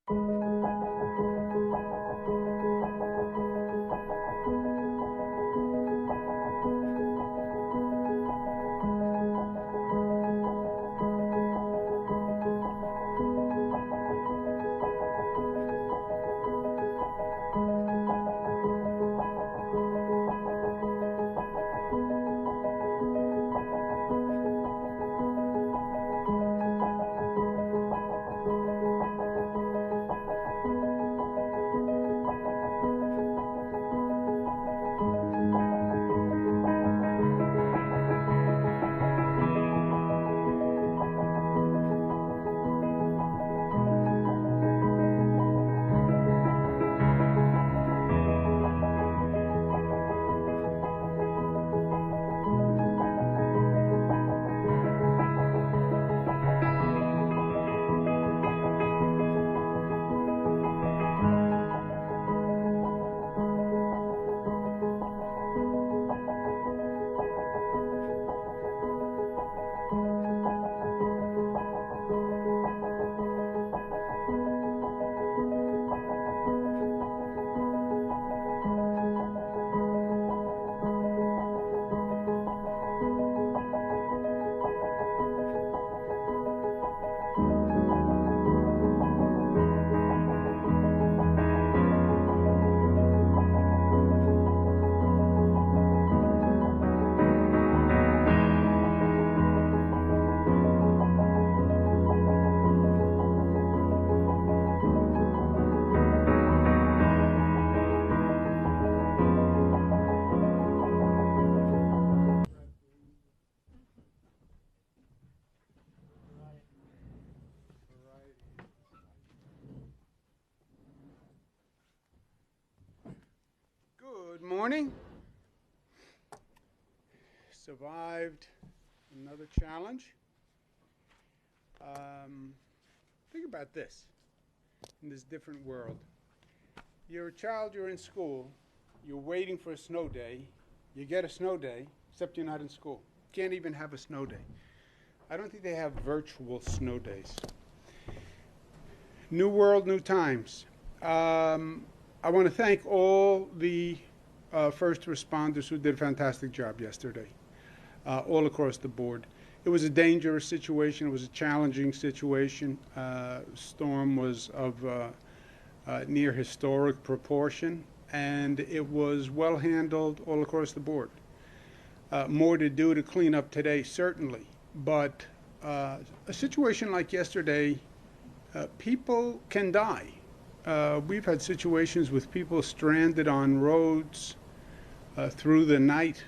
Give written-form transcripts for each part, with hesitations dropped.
Good morning. Survived another challenge. Think about this, in this different world. You're a child, you're in school, you're waiting for a snow day, you get a snow day, except you're not in school. Can't even have a snow day. I don't think they have virtual snow days. New world, new times. I want to thank all the first responders who did a fantastic job yesterday, all across the board. It was a dangerous situation. It was a challenging situation. Storm was of near historic proportion, and it was well handled all across the board. More to do to clean up today, certainly, but a situation like yesterday, people can die. We've had situations with people stranded on roads through the night.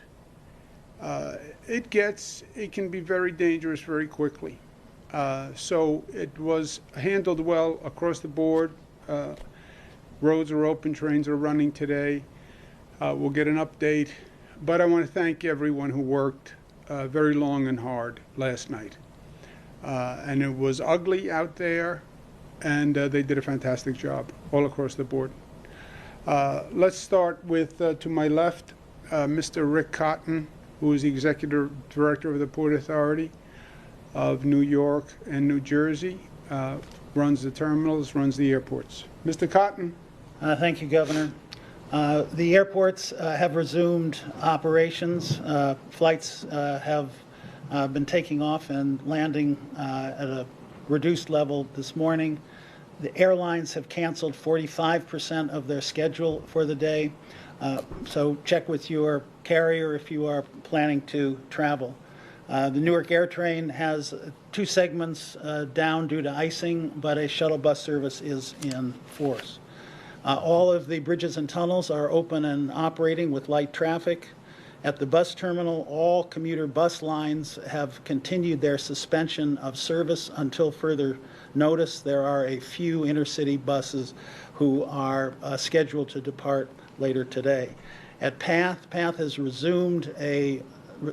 It can be very dangerous very quickly. So it was handled well across the board. Roads are open, trains are running today. We'll get an update. But I want to thank everyone who worked very long and hard last night. And it was ugly out there, and they did a fantastic job all across the board. Let's start with, to my left, Mr. Rick Cotton, who is the Executive Director of the Port Authority of New York and New Jersey, runs the terminals, runs the airports. Mr. Cotton. Thank you, Governor. The airports have resumed operations. Flights have been taking off and landing at a reduced level this morning. The airlines have canceled 45% of their schedule for the day. So check with your carrier if you are planning to travel. The Newark Air Train has 2 segments down due to icing, but a shuttle bus service is in force. All of the bridges and tunnels are open and operating with light traffic. At the bus terminal, all commuter bus lines have continued their suspension of service until further notice. There are a few intercity buses who are scheduled to depart later today. At PATH has resumed a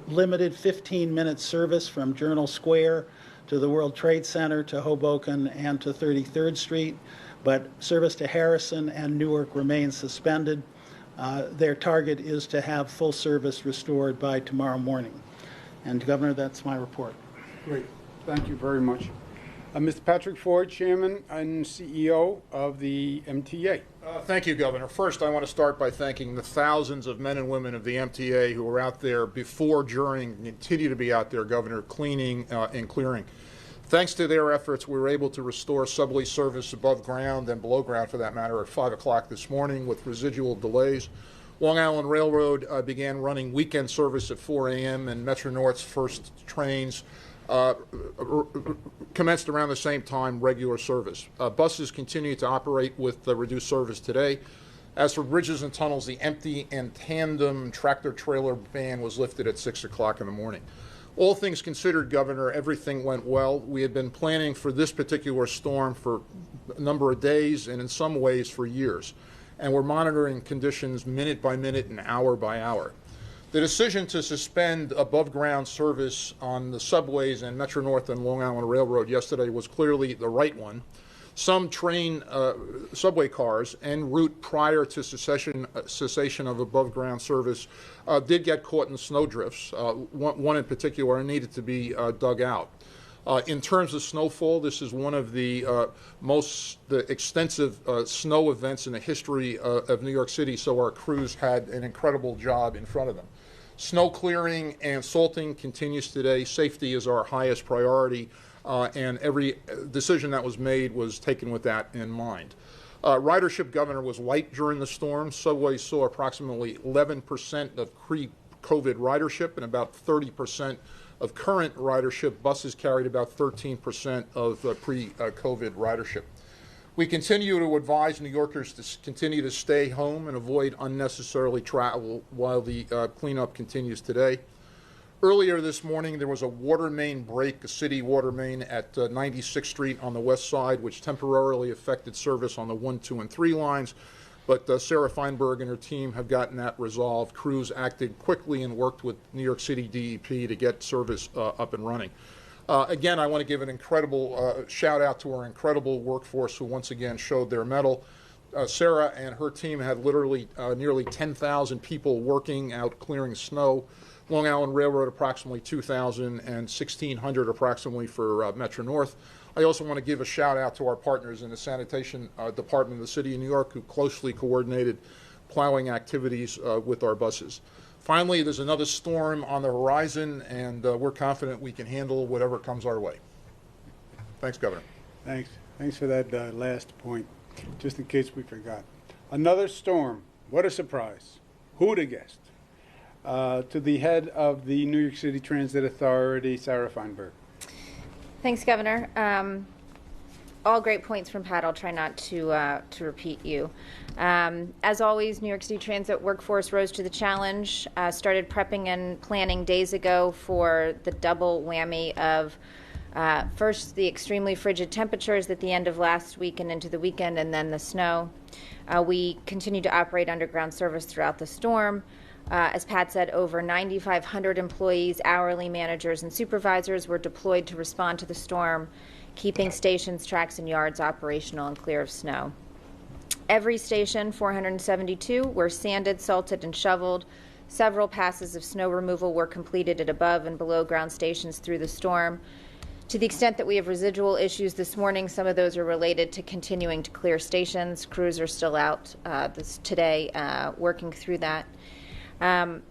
limited 15-minute service from Journal Square to the World Trade Center to Hoboken and to 33rd Street, but service to Harrison and Newark remains suspended. Their target is to have full service restored by tomorrow morning. And Governor, that's my report. Great. Thank you very much. Mr. Patrick Ford, Chairman and CEO of the MTA. Thank you, Governor. First, I want to start by thanking the thousands of men and women of the MTA who were out there before, during, and continue to be out there, Governor, cleaning and clearing. Thanks to their efforts, we were able to restore subway service above ground and below ground, for that matter, at 5 o'clock this morning with residual delays. Long Island Railroad began running weekend service at 4 a.m. and Metro North's first trains commenced around the same time regular service. Buses continue to operate with reduced service today. As for bridges and tunnels, the empty and tandem tractor-trailer ban was lifted at 6 o'clock in the morning. All things considered, Governor, everything went well. We had been planning for this particular storm for a number of days and in some ways for years, and we're monitoring conditions minute by minute and hour by hour. The decision to suspend above-ground service on the subways and Metro North and Long Island Railroad yesterday was clearly the right one. Some subway cars en route prior to cessation of above-ground service did get caught in snowdrifts. One in particular needed to be dug out. In terms of snowfall, this is one of the most extensive snow events in the history of New York City, so our crews had an incredible job in front of them. Snow clearing and salting continues today. Safety is our highest priority, and every decision that was made was taken with that in mind. Ridership, Governor, was light during the storm. Subways saw approximately 11% of pre-COVID ridership and about 30% of current ridership. Buses carried about 13% of pre-COVID ridership. We continue to advise New Yorkers to continue to stay home and avoid unnecessarily travel while the cleanup continues today. Earlier this morning, there was a water main break, a city water main at 96th Street on the west side, which temporarily affected service on the 1, 2, and 3 lines. But Sarah Feinberg and her team have gotten that resolved. Crews acted quickly and worked with New York City DEP to get service up and running. Again, I want to give an incredible shout out to our incredible workforce who once again showed their mettle. Sarah and her team had literally nearly 10,000 people working out clearing snow. Long Island Railroad approximately 2,000 and 1,600 approximately for Metro North. I also want to give a shout out to our partners in the sanitation department of the city of New York who closely coordinated plowing activities with our buses. Finally, there's another storm on the horizon, and we're confident we can handle whatever comes our way. Thanks, Governor. Thanks. Thanks for that last point, just in case we forgot. Another storm. What a surprise. Who'd have guessed? To the head of the New York City Transit Authority, Sarah Feinberg. Thanks, Governor. All great points from Pat. I'll try not to repeat you. As always, New York City Transit workforce rose to the challenge, started prepping and planning days ago for the double whammy of first the extremely frigid temperatures at the end of last week and into the weekend, and then the snow. We continued to operate underground service throughout the storm. As Pat said, over 9,500 employees, hourly managers, and supervisors were deployed to respond to the storm, keeping stations, tracks, and yards operational and clear of snow. Every station, 472, were sanded, salted, and shoveled. Several passes of snow removal were completed at above and below ground stations through the storm. To the extent that we have residual issues this morning, some of those are related to continuing to clear stations. Crews are still out today working through that.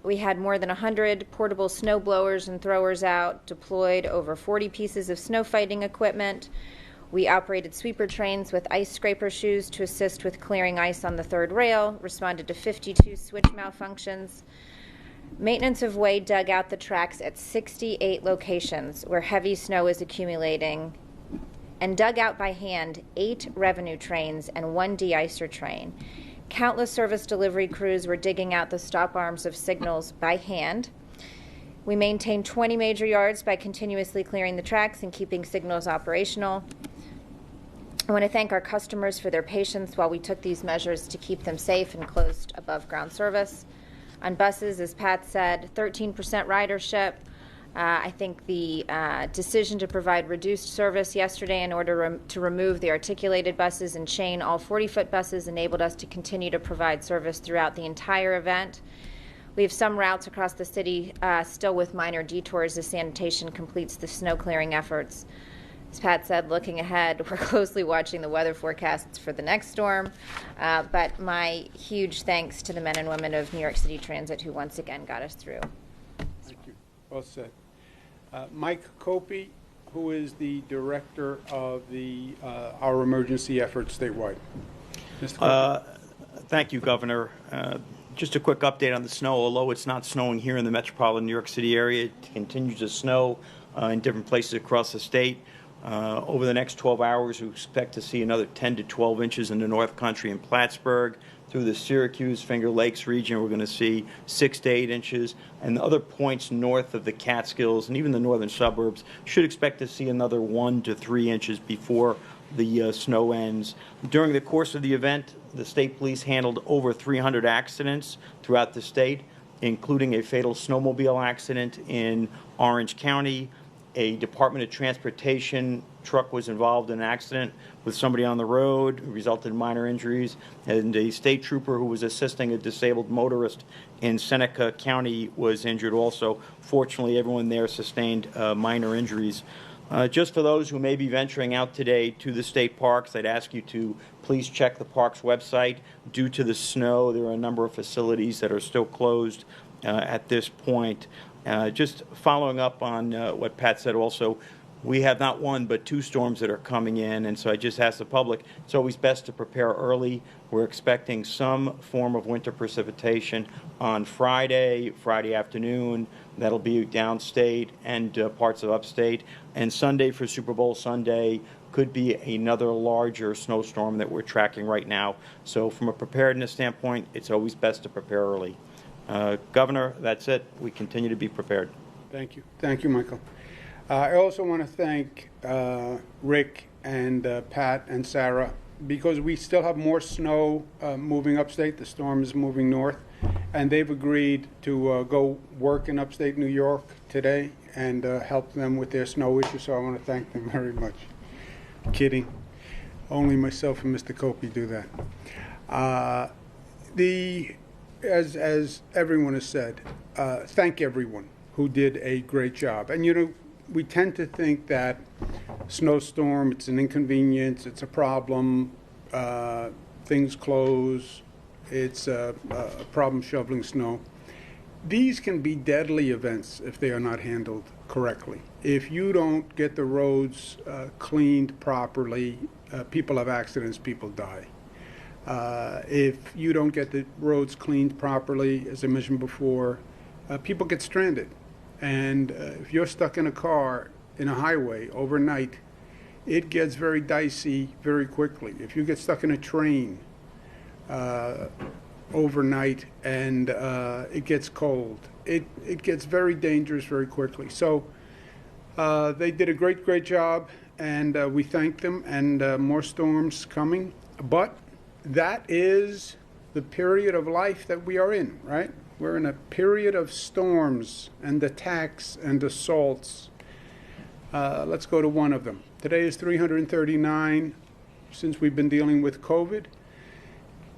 We had more than 100 portable snow blowers and throwers out, deployed over 40 pieces of snow fighting equipment. We operated sweeper trains with ice scraper shoes to assist with clearing ice on the third rail, responded to 52 switch malfunctions. Maintenance of way dug out the tracks at 68 locations where heavy snow is accumulating, and dug out by hand 8 revenue trains and 1 de-icer train. Countless service delivery crews were digging out the stop arms of signals by hand. We maintained 20 major yards by continuously clearing the tracks and keeping signals operational. I want to thank our customers for their patience while we took these measures to keep them safe and closed above ground service. On buses, as Pat said, 13% ridership. I think the decision to provide reduced service yesterday in order to remove the articulated buses and chain all 40-foot buses enabled us to continue to provide service throughout the entire event. We have some routes across the city still with minor detours as sanitation completes the snow clearing efforts. As Pat said, looking ahead, we're closely watching the weather forecasts for the next storm. But my huge thanks to the men and women of New York City Transit who once again got us through. Thank you. Well said. Mike Copey, who is the director of our emergency efforts statewide. Mr. Copey. Thank you, Governor. Just a quick update on the snow. Although it's not snowing here in the metropolitan New York City area, it continues to snow in different places across the state. Over the next 12 hours, we expect to see another 10 to 12 inches in the North Country and Plattsburgh. Through the Syracuse, Finger Lakes region, we're going to see 6 to 8 inches. And the other points north of the Catskills and even the northern suburbs should expect to see another 1 to 3 inches before the snow ends. During the course of the event, the state police handled over 300 accidents throughout the state, including a fatal snowmobile accident in Orange County. A Department of Transportation truck was involved in an accident with somebody on the road, resulted in minor injuries, and a state trooper who was assisting a disabled motorist in Seneca County was injured also. Fortunately, everyone there sustained minor injuries. Just for those who may be venturing out today to the state parks, I'd ask you to please check the park's website. Due to the snow, there are a number of facilities that are still closed at this point. Just following up on what Pat said also, we have not one but 2 storms that are coming in, and so I just ask the public, it's always best to prepare early. We're expecting some form of winter precipitation on Friday afternoon. That'll be downstate and parts of upstate. And Sunday for Super Bowl Sunday could be another larger snowstorm that we're tracking right now. So from a preparedness standpoint, it's always best to prepare early. Governor, that's it. We continue to be prepared. Thank you. Thank you, Michael. I also want to thank Rick and Pat and Sarah, because we still have more snow moving upstate. The storm is moving north, and they've agreed to go work in upstate New York today and help them with their snow issue, so I want to thank them very much. Kidding. Only myself and Mr. Copey do that. As everyone has said, thank everyone who did a great job. And, you know, we tend to think that snowstorm, it's an inconvenience, it's a problem, things close, it's a problem shoveling snow. These can be deadly events if they are not handled correctly. If you don't get the roads cleaned properly, people have accidents, people die. If you don't get the roads cleaned properly, as I mentioned before, people get stranded. And if you're stuck in a car in a highway overnight, it gets very dicey very quickly. If you get stuck in a train overnight and it gets cold, it gets very dangerous very quickly. So they did a great job, and we thank them, and more storms coming. But that is the period of life that we are in, right? We're in a period of storms and attacks and assaults. Let's go to one of them. Today is 339 since we've been dealing with COVID.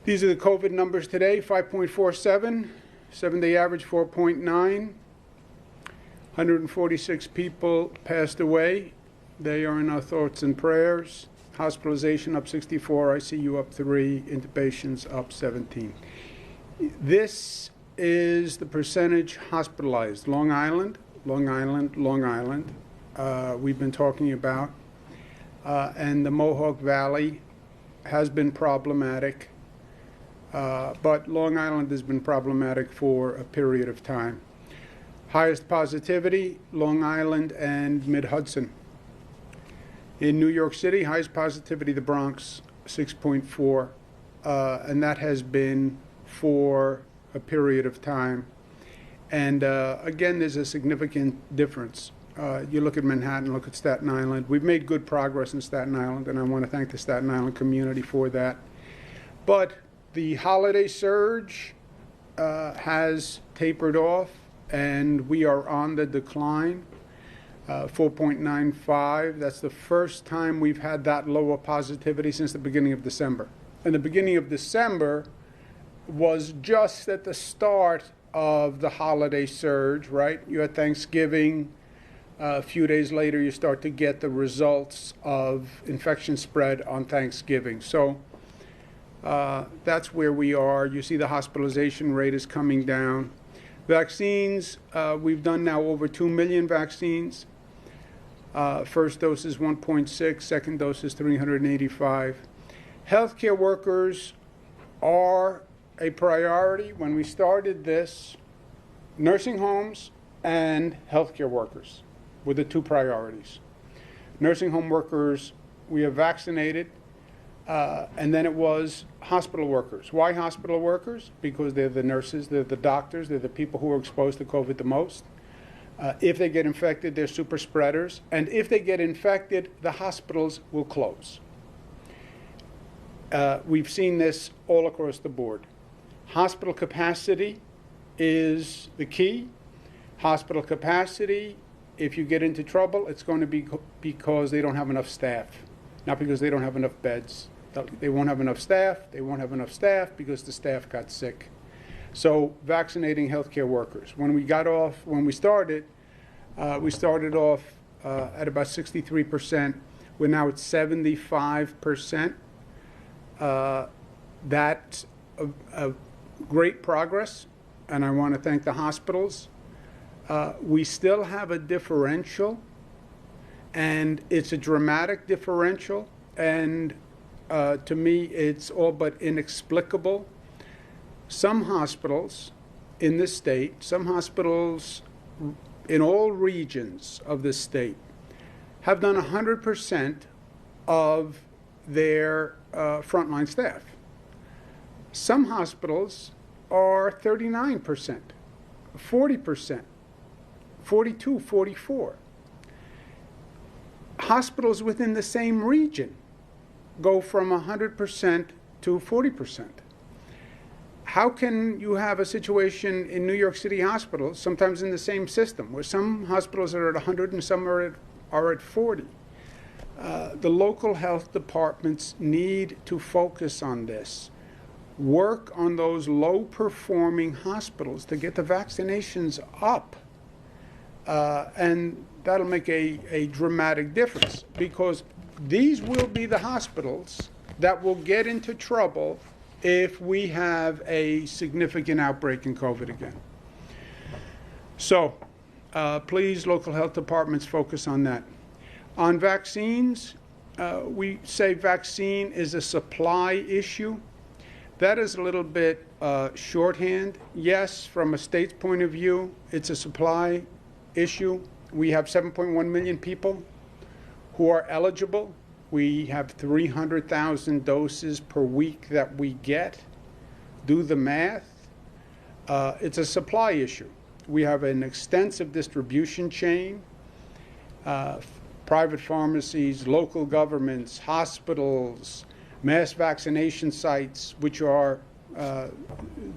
These are the COVID numbers today: 5.47, 7-day average 4.9, 146 people passed away. They are in our thoughts and prayers. Hospitalization up 64, ICU up 3, intubations up 17. This is the percentage hospitalized. Long Island, we've been talking about. And the Mohawk Valley has been problematic, but Long Island has been problematic for a period of time. Highest positivity, Long Island and Mid-Hudson. In New York City, highest positivity, the Bronx, 6.4, and that has been for a period of time. And again, there's a significant difference. You look at Manhattan, look at Staten Island. We've made good progress in Staten Island, and I want to thank the Staten Island community for that. But the holiday surge has tapered off, and we are on the decline. 4.95. That's the first time we've had that low of positivity since the beginning of December. And the beginning of December was just at the start of the holiday surge, right? You had Thanksgiving, A few days later, you start to get the results of infection spread on Thanksgiving. So that's where we are. You see the hospitalization rate is coming down. Vaccines, we've done now over 2 million vaccines. First dose is 1.6, second dose is 385. Healthcare workers are a priority. When we started this, nursing homes and healthcare workers were the two priorities. Nursing home workers, we have vaccinated, and then it was hospital workers. Why hospital workers? Because they're the nurses, they're the doctors, they're the people who are exposed to COVID the most. If they get infected, they're super spreaders. And if they get infected, the hospitals will close. We've seen this all across the board. Hospital capacity is the key. Hospital capacity, if you get into trouble, it's going to be because they don't have enough staff, not because they don't have enough beds. They won't have enough staff. They won't have enough staff because the staff got sick. So vaccinating healthcare workers. When we started off at about 63%. We're now at 75%. That's a great progress, and I want to thank the hospitals. We still have a differential, and it's a dramatic differential, and to me, it's all but inexplicable. Some hospitals in this state, some hospitals in all regions of the state have done 100% of their frontline staff. Some hospitals are 39%, 40%, 42, 44. Hospitals within the same region go from 100% to 40%. How can you have a situation in New York City hospitals, sometimes in the same system, where some hospitals are at 100 and some are at 40? The local health departments need to focus on this. Work on those low-performing hospitals to get the vaccinations up. And that'll make a dramatic difference, because these will be the hospitals that will get into trouble if we have a significant outbreak in COVID again. So please, local health departments, focus on that. On vaccines, we say vaccine is a supply issue. That is a little bit shorthand. Yes, from a state's point of view, it's a supply issue. We have 7.1 million people who are eligible. We have 300,000 doses per week that we get. Do the math. It's a supply issue. We have an extensive distribution chain. Private pharmacies, local governments, hospitals, mass vaccination sites, which are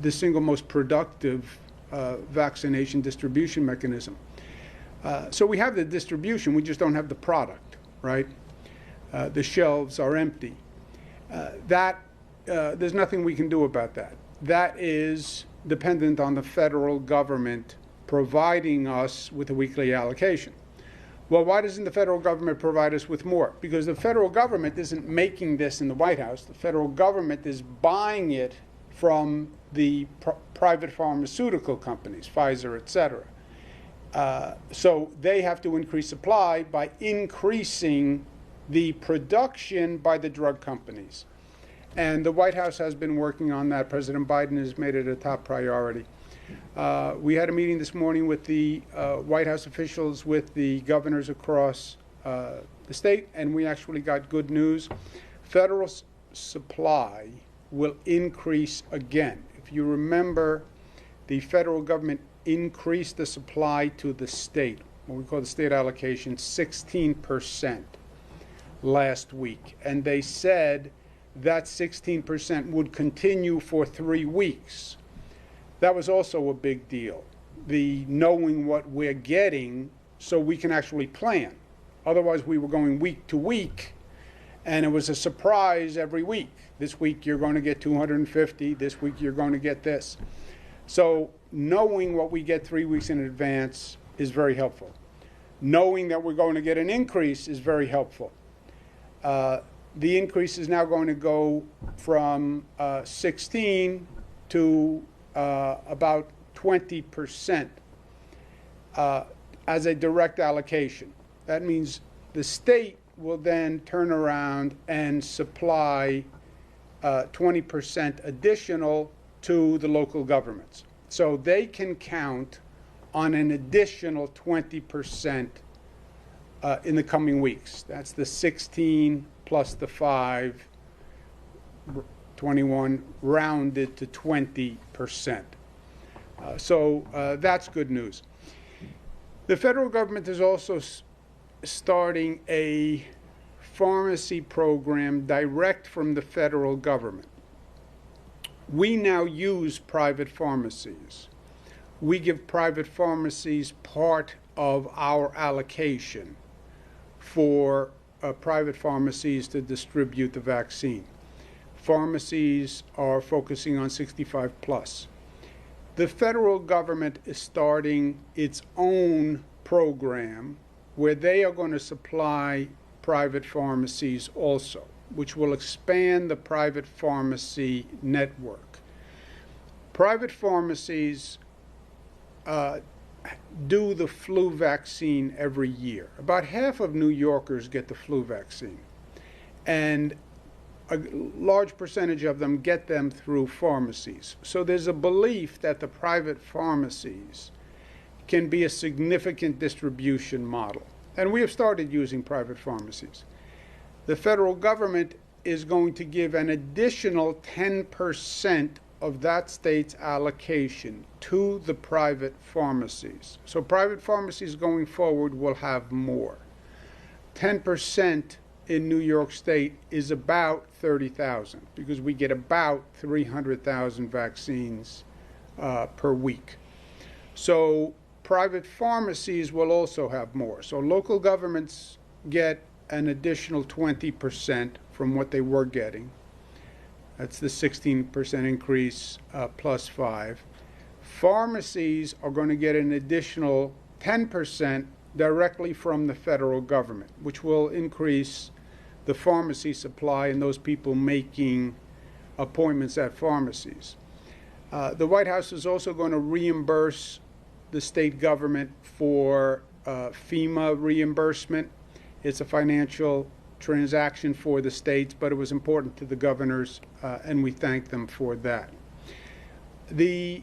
the single most productive vaccination distribution mechanism. So we have the distribution, we just don't have the product, right? The shelves are empty. There's nothing we can do about that. That is dependent on the federal government providing us with a weekly allocation. Well, why doesn't the federal government provide us with more? Because the federal government isn't making this in the White House. The federal government is buying it from the private pharmaceutical companies, Pfizer, et cetera. So they have to increase supply by increasing the production by the drug companies. And the White House has been working on that. President Biden has made it a top priority. We had a meeting this morning with the White House officials, with the governors across the state, and we actually got good news. Federal supply will increase again. If you remember, the federal government increased the supply to the state, what we call the state allocation, 16% last week. And they said that 16% would continue for 3 weeks. That was also a big deal, the knowing what we're getting so we can actually plan. Otherwise, we were going week to week, and it was a surprise every week. This week you're going to get 250, this week you're going to get this. So knowing what we get 3 weeks in advance is very helpful. knowing that we're going to get an increase is very helpful. The increase is now going to go from 16 to about 20% as a direct allocation. That means the state will then turn around and supply 20% additional to the local governments. So they can count on an additional 20% in the coming weeks. That's the 16 plus the 5, 21, rounded to 20%. So that's good news. The federal government is also starting a pharmacy program direct from the federal government. We now use private pharmacies. We give private pharmacies part of our allocation for private pharmacies to distribute the vaccine. Pharmacies are focusing on 65 plus. The federal government is starting its own program where they are going to supply private pharmacies also, which will expand the private pharmacy network. Private pharmacies do the flu vaccine every year. About half of New Yorkers get the flu vaccine, and a large percentage of them get them through pharmacies. So there's a belief that the private pharmacies can be a significant distribution model. And we have started using private pharmacies. The federal government is going to give an additional 10% of that state's allocation to the private pharmacies. So private pharmacies going forward will have more. 10% in New York State is about 30,000 because we get about 300,000 vaccines per week. So private pharmacies will also have more. So local governments get an additional 20% from what they were getting. That's the 16% increase plus 5. Pharmacies are going to get an additional 10% directly from the federal government, which will increase the pharmacy supply and those people making appointments at pharmacies. The White House is also going to reimburse the state government for FEMA reimbursement. It's a financial transaction for the states, but it was important to the governors, and we thank them for that. When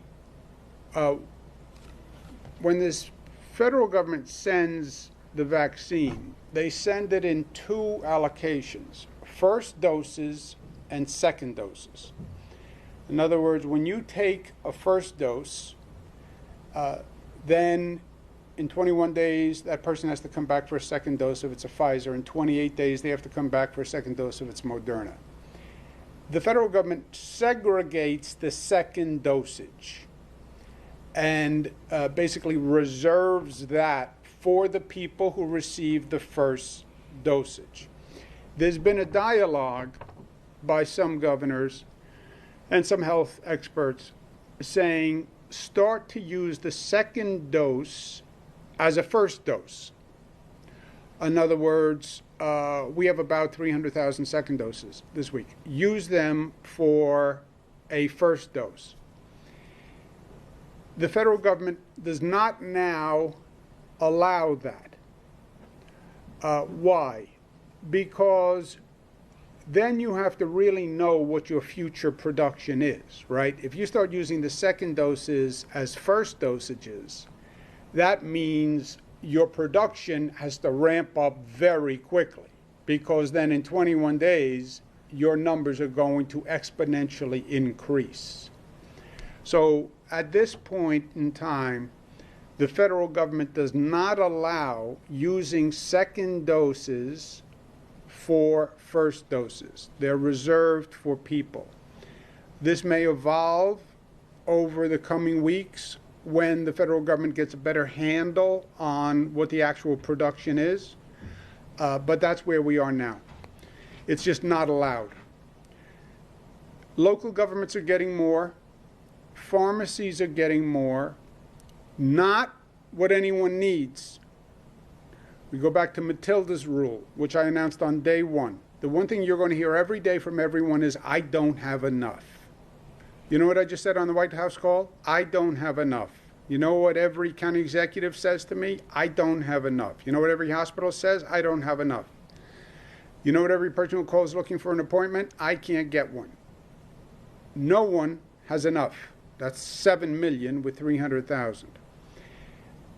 this federal government sends the vaccine, they send it in 2 allocations, first doses and second doses. In other words, when you take a first dose, then in 21 days, that person has to come back for a second dose if it's a Pfizer. In 28 days, they have to come back for a second dose if it's Moderna. The federal government segregates the second dosage and basically reserves that for the people who received the first dosage. There's been a dialogue by some governors and some health experts saying start to use the second dose as a first dose. In other words, we have about 300,000 second doses this week. Use them for a first dose. The federal government does not now allow that. Why? Because then you have to really know what your future production is, right? If you start using the second doses as first dosages, that means your production has to ramp up very quickly, because then in 21 days, your numbers are going to exponentially increase. So at this point in time, the federal government does not allow using second doses for first doses. They're reserved for people. This may evolve over the coming weeks when the federal government gets a better handle on what the actual production is, but that's where we are now. It's just not allowed. Local governments are getting more. Pharmacies are getting more. Not what anyone needs. We go back to Matilda's rule, which I announced on day one. The one thing you're going to hear every day from everyone is, I don't have enough. You know what I just said on the White House call? I don't have enough. You know what every county executive says to me? I don't have enough. You know what every hospital says? I don't have enough. You know what every person who calls looking for an appointment? I can't get one. No one has enough. That's 7 million with 300,000.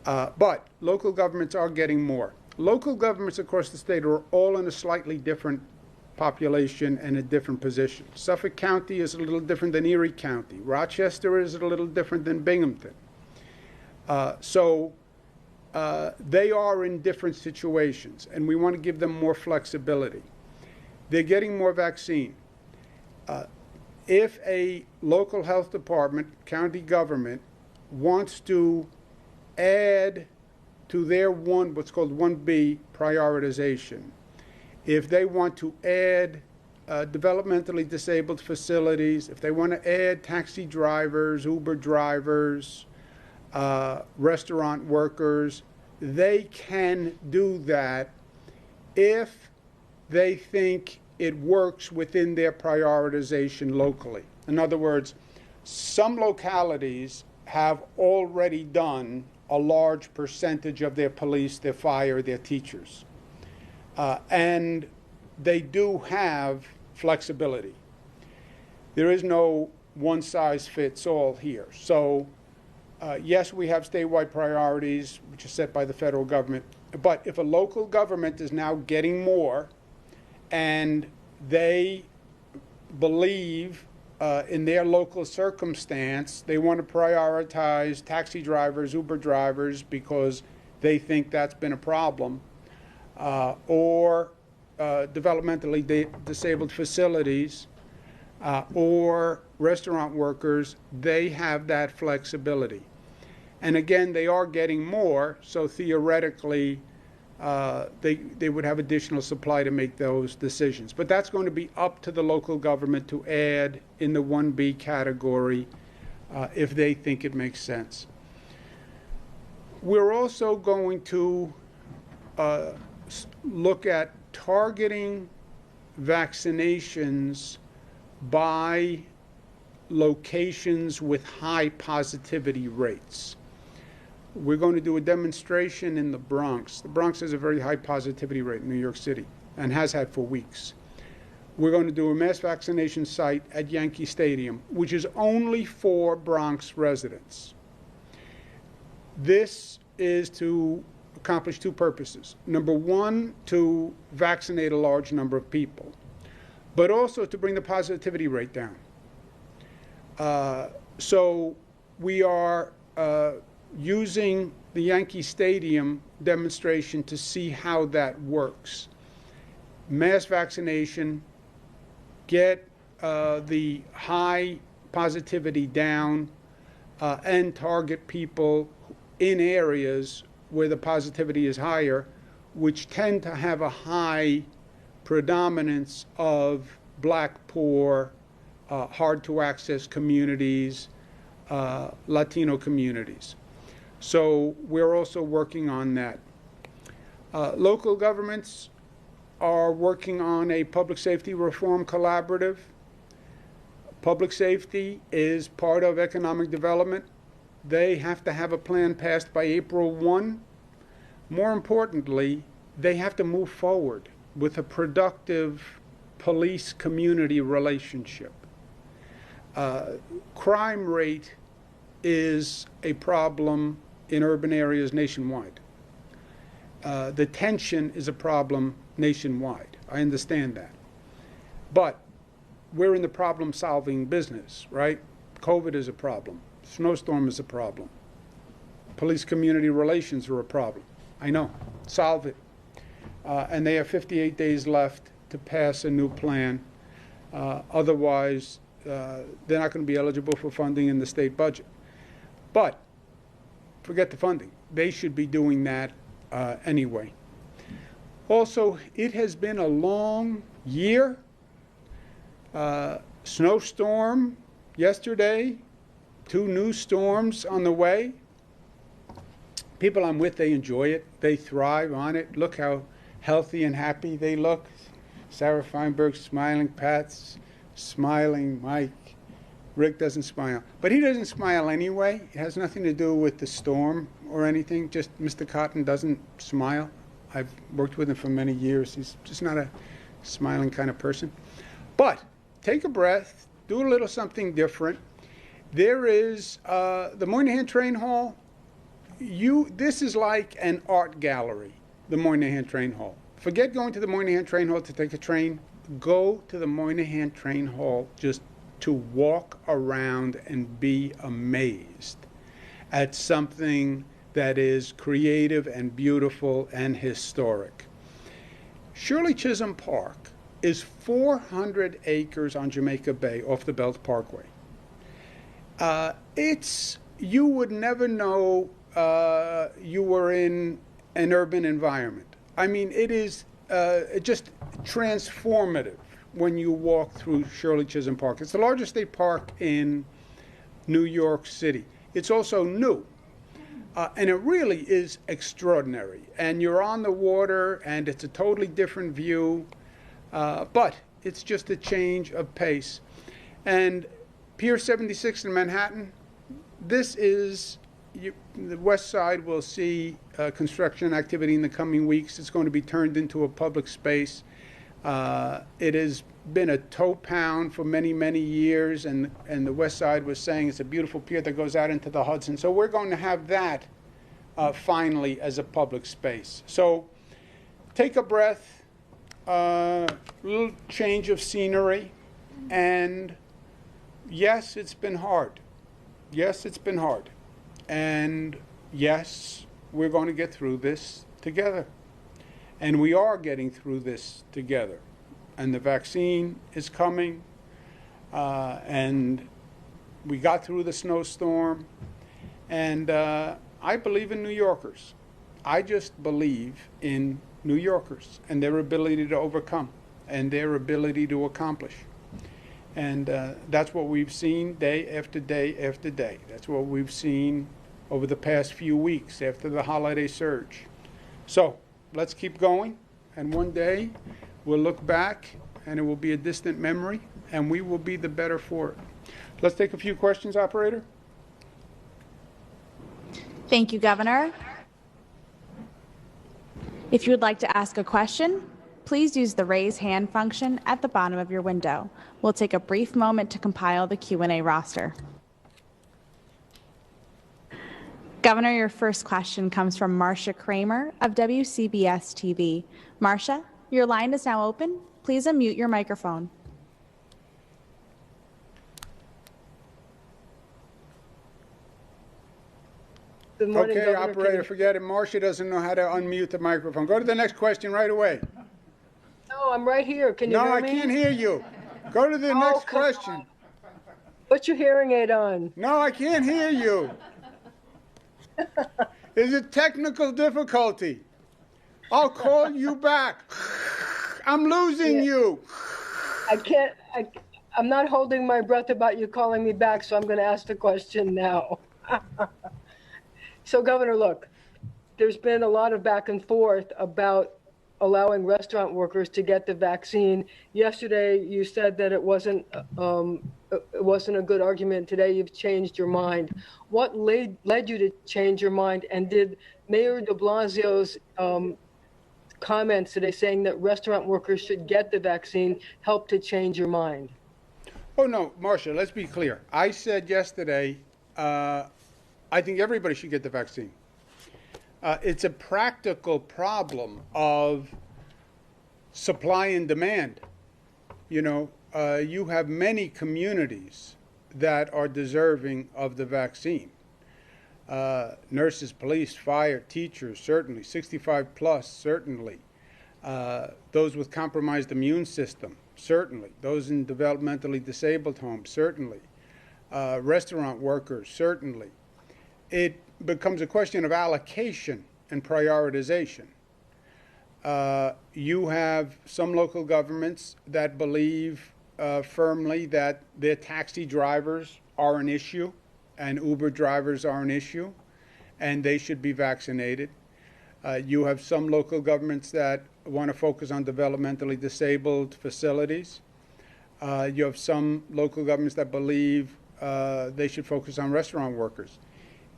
But local governments are getting more. Local governments across the state are all in a slightly different population and a different position. Suffolk County is a little different than Erie County. Rochester is a little different than Binghamton. So they are in different situations, and we want to give them more flexibility. They're getting more vaccine. If a local health department, county government, wants to add to their what's called 1B prioritization, if they want to add developmentally disabled facilities, if they want to add taxi drivers, Uber drivers, restaurant workers, they can do that if they think it works within their prioritization locally. In other words, some localities have already done a large percentage of their police, their fire, their teachers. And they do have flexibility. There is no one-size-fits-all here. So, yes, we have statewide priorities, which are set by the federal government. But if a local government is now getting more and they believe in their local circumstance, they want to prioritize taxi drivers, Uber drivers, because they think that's been a problem, or developmentally disabled facilities, or restaurant workers, they have that flexibility. And again, they are getting more, so theoretically, they would have additional supply to make those decisions. But that's going to be up to the local government to add in the 1B category if they think it makes sense. We're also going to look at targeting vaccinations by locations with high positivity rates. We're going to do a demonstration in the Bronx. The Bronx has a very high positivity rate in New York City and has had for weeks. We're going to do a mass vaccination site at Yankee Stadium, which is only for Bronx residents. This is to accomplish two purposes. Number one, to vaccinate a large number of people, but also to bring the positivity rate down. So we are using the Yankee Stadium demonstration to see how that works. Mass vaccination, get the high positivity down, and target people in areas where the positivity is higher, which tend to have a high predominance of black, poor, hard to access communities, Latino communities. So we're also working on that. Local governments are working on a public safety reform collaborative. Public safety is part of economic development. They have to have a plan passed by April 1. More importantly, they have to move forward with a productive police-community relationship. Crime rate is a problem in urban areas nationwide. The tension is a problem nationwide. I understand that. But we're in the problem-solving business, right? COVID is a problem. Snowstorm is a problem. Police-community relations are a problem. I know. Solve it. And they have 58 days left to pass a new plan. Otherwise, they're not going to be eligible for funding in the state budget. But forget the funding. They should be doing that anyway. Also, it has been a long year. Snowstorm yesterday, 2 new storms on the way. people I'm with, they enjoy it. They thrive on it. Look how healthy and happy they look. Sarah Feinberg smiling, Pat's smiling, Mike. Rick doesn't smile. But he doesn't smile anyway. It has nothing to do with the storm or anything. Just Mr. Cotton doesn't smile. I've worked with him for many years. He's just not a smiling kind of person. But take a breath. Do a little something different. There is the Moynihan Train Hall. This is like an art gallery, the Moynihan Train Hall. Forget going to the Moynihan Train Hall to take a train. Go to the Moynihan Train Hall just to walk around and be amazed at something that is creative and beautiful and historic. Shirley Chisholm Park is 400 acres on Jamaica Bay off the Belt Parkway. You would never know you were in an urban environment. I mean, it is just transformative when you walk through Shirley Chisholm Park. It's the largest state park in New York City. It's also new, and it really is extraordinary. And you're on the water, and it's a totally different view, but it's just a change of pace. And Pier 76 in Manhattan, this is, the West Side will see construction activity in the coming weeks. It's going to be turned into a public space. It has been a toe pound for many, many years, and the West Side was saying it's a beautiful pier that goes out into the Hudson. So we're going to have that finally as a public space. So take a breath, little change of scenery, and yes, it's been hard. Yes, it's been hard. And yes, we're going to get through this together. And we are getting through this together. And the vaccine is coming. And we got through the snowstorm. And I believe in New Yorkers. I just believe in New Yorkers and their ability to overcome and their ability to accomplish. And that's what we've seen day after day after day. That's what we've seen over the past few weeks after the holiday surge. So let's keep going. And one day we'll look back and it will be a distant memory and we will be the better for it. Let's take a few questions, operator. Thank you, Governor. If you would like to ask a question, please use the raise hand function at the bottom of your window. We'll take a brief moment to compile the Q&A roster. Governor, your first question comes from Marcia Kramer of WCBS TV. Marcia, your line is now open. Please unmute your microphone. Good morning, Okay, Governor. operator, forget it. Marcia doesn't know how to unmute the microphone. Go to the next question right away. No, I'm right here. Can you No, hear I me? can't hear you. Go to the next come question. on. Put your hearing aid on. No, I can't hear you. There's a technical difficulty. I'll call you back. I'm losing you. I can't. I'm not holding my breath about you calling me back, so I'm going to ask the question now. So, Governor, look, there's been a lot of back and forth about allowing restaurant workers to get the vaccine. Yesterday, you said that it wasn't a good argument. Today, you've changed your mind. What led you to change your mind? And did Mayor de Blasio's comments today saying that restaurant workers should get the vaccine help to change your mind? Oh, no, Marcia, let's be clear. I said yesterday, I think everybody should get the vaccine. It's a practical problem of supply and demand. You know, you have many communities that are deserving of the vaccine. Nurses, police, fire, teachers, certainly. 65 plus, certainly. Those with compromised immune system, certainly. Those in developmentally disabled homes, certainly. Restaurant workers, certainly. It becomes a question of allocation and prioritization. You have some local governments that believe firmly that their taxi drivers are an issue and Uber drivers are an issue, and they should be vaccinated. You have some local governments that want to focus on developmentally disabled facilities. You have some local governments that believe they should focus on restaurant workers.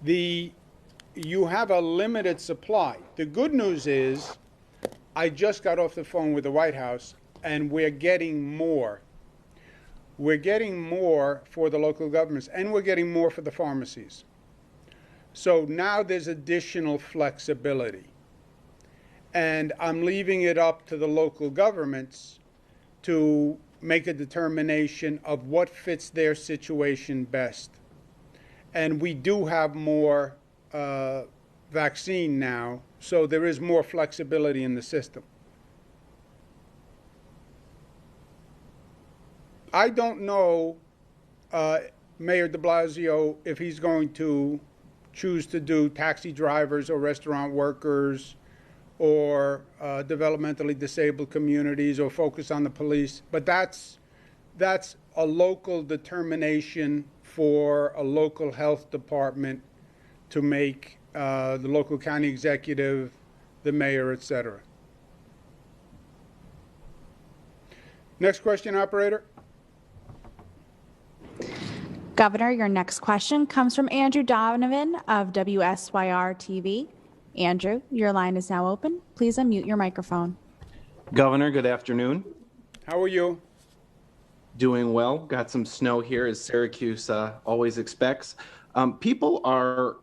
You have a limited supply. The good news is, I just got off the phone with the White House, and we're getting more. We're getting more for the local governments, and we're getting more for the pharmacies. So now there's additional flexibility. And I'm leaving it up to the local governments to make a determination of what fits their situation best. And we do have more vaccine now, so there is more flexibility in the system. I don't know, Mayor de Blasio, if he's going to choose to do taxi drivers or restaurant workers or developmentally disabled communities or focus on the police, but that's a local determination for a local health department to make, the local county executive, the mayor, etc. Next question, operator. Governor, your next question comes from Andrew Donovan of WSYR-TV. Andrew, your line is now open. Please unmute your microphone. Governor, good afternoon. How are you? Doing well. Got some snow here, as Syracuse always expects. People are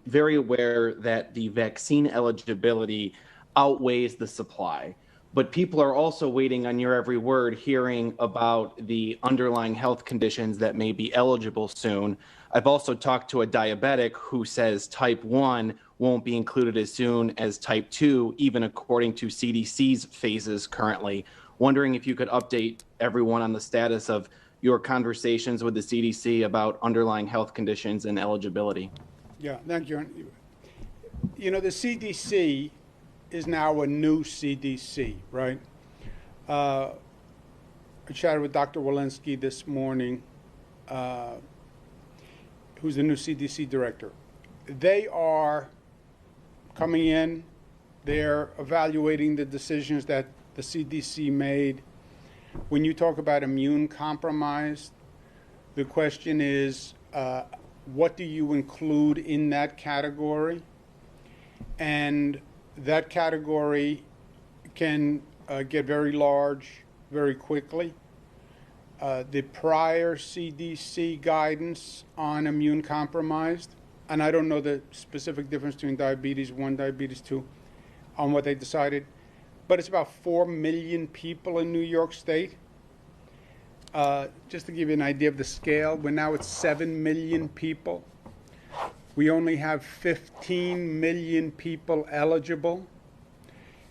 very aware that the vaccine eligibility outweighs the supply, but people are also waiting on your every word, hearing about the underlying health conditions that may be eligible soon. I've also talked to a diabetic who says type 1 won't be included as soon as type 2, even according to CDC's phases currently. Wondering if you could update everyone on the status of your conversations with the CDC about underlying health conditions and eligibility. Yeah, thank you. You know, the CDC is now a new CDC, right? I chatted with Dr. Walensky this morning, who's the new CDC director. They are coming in, they're evaluating the decisions that the CDC made. When you talk about immune compromised, the question is, what do you include in that category? And that category can get very large very quickly. The prior CDC guidance on immune compromised, and I don't know the specific difference between diabetes 1, diabetes 2, on what they decided, but it's about 4 million people in New York State. Just to give you an idea of the scale, we're now at 7 million people. We only have 15 million people eligible.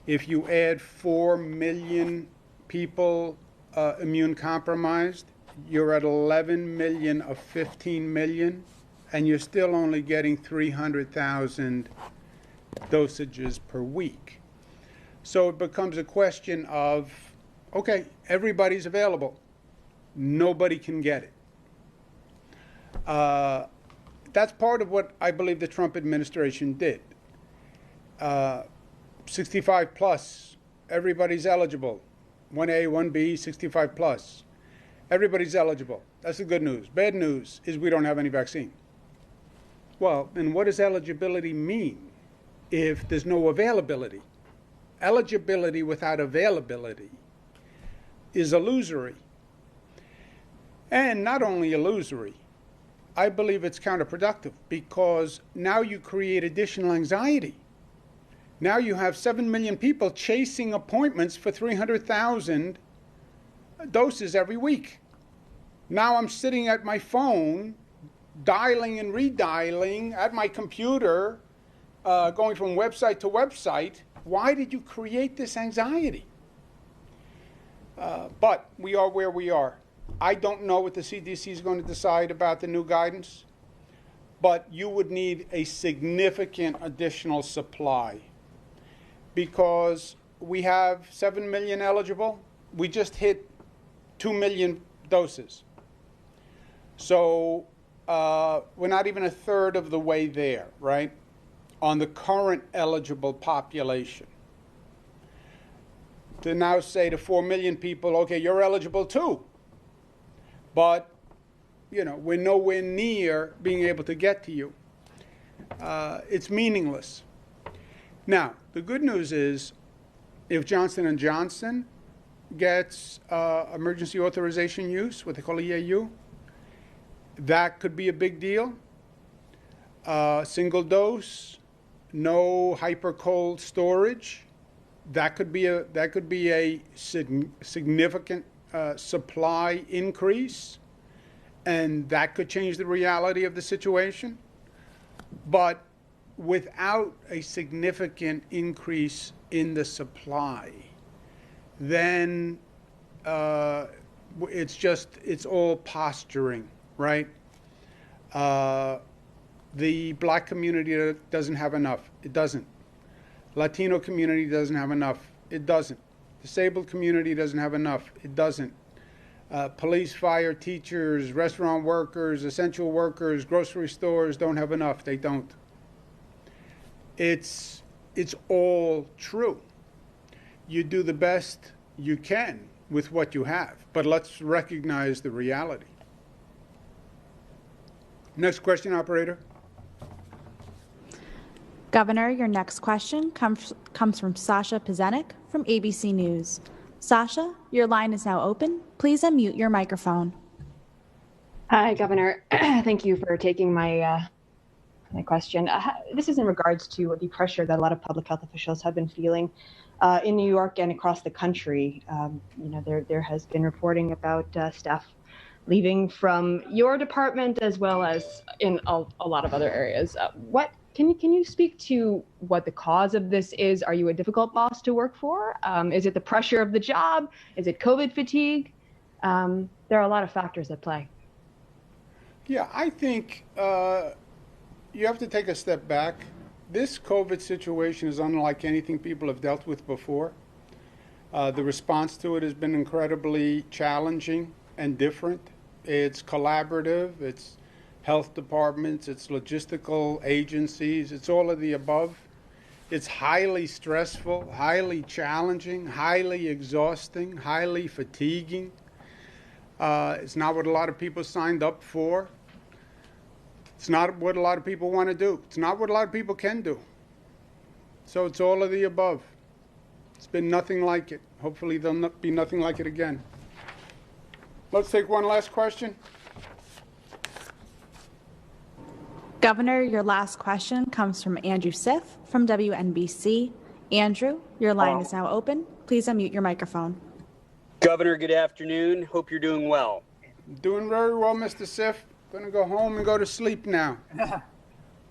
If you add 4 million people immune compromised, you're at 11 million of 15 million, and you're still only getting 300,000 dosages per week. So it becomes a question of, okay, everybody's available. Nobody can get it. That's part of what I believe the Trump administration did. 65 plus, everybody's eligible. 1A, 1B, 65 plus. Everybody's eligible. That's the good news. Bad news is we don't have any vaccine. Well, then what does eligibility mean if there's no availability? Eligibility without availability is illusory. And not only illusory, I believe it's counterproductive, because now you create additional anxiety. Now you have 7 million people chasing appointments for 300,000 doses every week. Now I'm sitting at my phone, dialing and redialing at my computer, going from website to website. Why did you create this anxiety? But we are where we are. I don't know what the CDC is going to decide about the new guidance, but you would need a significant additional supply, because we have 7 million eligible. We just hit 2 million doses. So we're not even a third of the way there, right? on the current eligible population. To now say to 4 million people, okay, you're eligible too. But, we're nowhere near being able to get to you. It's meaningless. Now, the good news is, if Johnson & Johnson gets emergency authorization use, what they call EAU, that could be a big deal. Single dose, no hyper cold storage. That could be a significant supply increase, and that could change the reality of the situation. But without a significant increase in the supply, then it's all posturing, right? The black community doesn't have enough. It doesn't. Latino community doesn't have enough. It doesn't. Disabled community doesn't have enough. It doesn't. Police, fire, teachers, restaurant workers, essential workers, grocery stores don't have enough. They don't. It's all true. You do the best you can with what you have, but let's recognize the reality. Next question, operator. Governor, your next question comes from Sasha Pezenik from ABC News. Sasha, your line is now open. Please unmute your microphone. Hi, Governor. Thank you for taking my question. This is in regards to the pressure that a lot of public health officials have been feeling in New York and across the country. There has been reporting about staff leaving from your department as well as in a lot of other areas. Can you speak to what the cause of this is? Are you a difficult boss to work for? Is it the pressure of the job? Is it COVID fatigue? There are a lot of factors at play. Yeah, I think you have to take a step back. This COVID situation is unlike anything people have dealt with before. The response to it has been incredibly challenging and different. It's collaborative. It's health departments, it's logistical agencies, it's all of the above. It's highly stressful, highly challenging, highly exhausting, highly fatiguing. It's not what a lot of people signed up for. It's not what a lot of people want to do. It's not what a lot of people can do. So it's all of the above. It's been nothing like it. Hopefully there'll not be nothing like it again. Let's take one last question. Governor, your last question comes from Andrew Sif from WNBC. Andrew, your line is now open. Please unmute your microphone. Governor, good afternoon. Hope you're doing well. Doing very well, Mr. Sif. Going to go home and go to sleep now.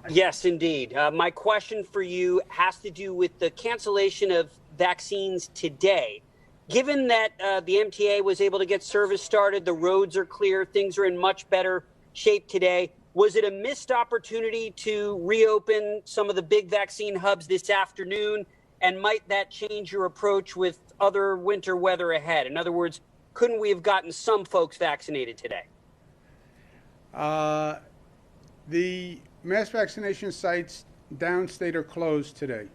Yes, indeed. My question for you has to do with the cancellation of vaccines today. Given that the MTA was able to get service started, the roads are clear, things are in much better shape today, was it a missed opportunity to reopen some of the big vaccine hubs this afternoon? And might that change your approach with other winter weather ahead? In other words, couldn't we have gotten some folks vaccinated today? The mass vaccination sites downstate are closed today.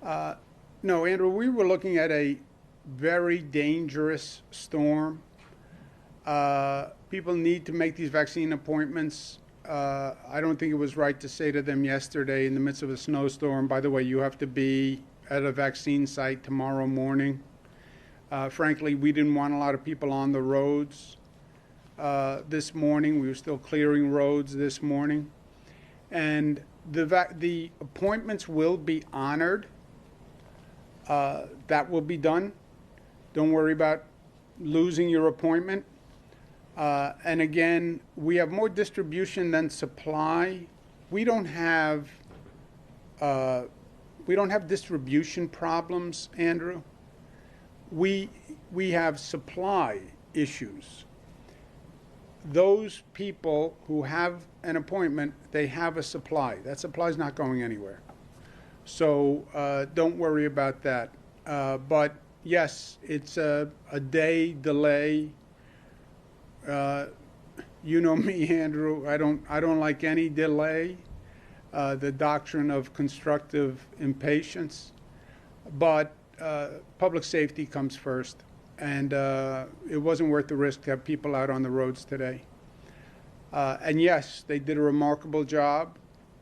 No, Andrew, we were looking at a very dangerous storm. People need to make these vaccine appointments. I don't think it was right to say to them yesterday in the midst of a snowstorm, by the way, you have to be at a vaccine site tomorrow morning. Frankly, we didn't want a lot of people on the roads this morning. We were still clearing roads this morning. And the appointments will be honored. That will be done. Don't worry about losing your appointment. And again, we have more distribution than supply. We don't have distribution problems, Andrew. We have supply issues. Those people who have an appointment, they have a supply. That supply is not going anywhere. So don't worry about that. But yes, it's a day delay. You know me, Andrew. I don't like any delay. the doctrine of constructive impatience, but public safety comes first, and it wasn't worth the risk to have people out on the roads today. And yes, they did a remarkable job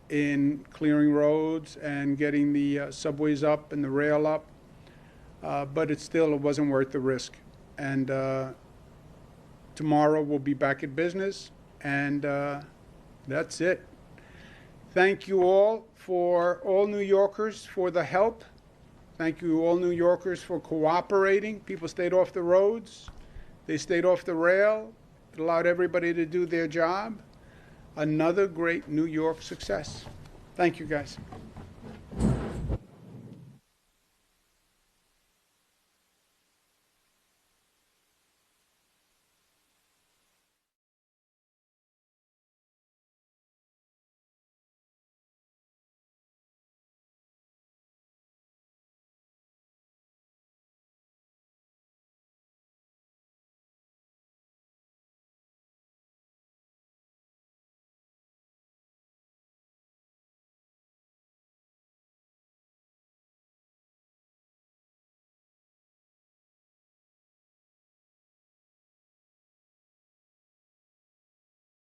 in clearing roads and getting the subways up and the rail up, but it wasn't worth the risk. And tomorrow we'll be back at business, and that's it. Thank you all New Yorkers for the help. Thank you all New Yorkers for cooperating. People stayed off the roads. They stayed off the rail. It allowed everybody to do their job. Another great New York success. Thank you, guys.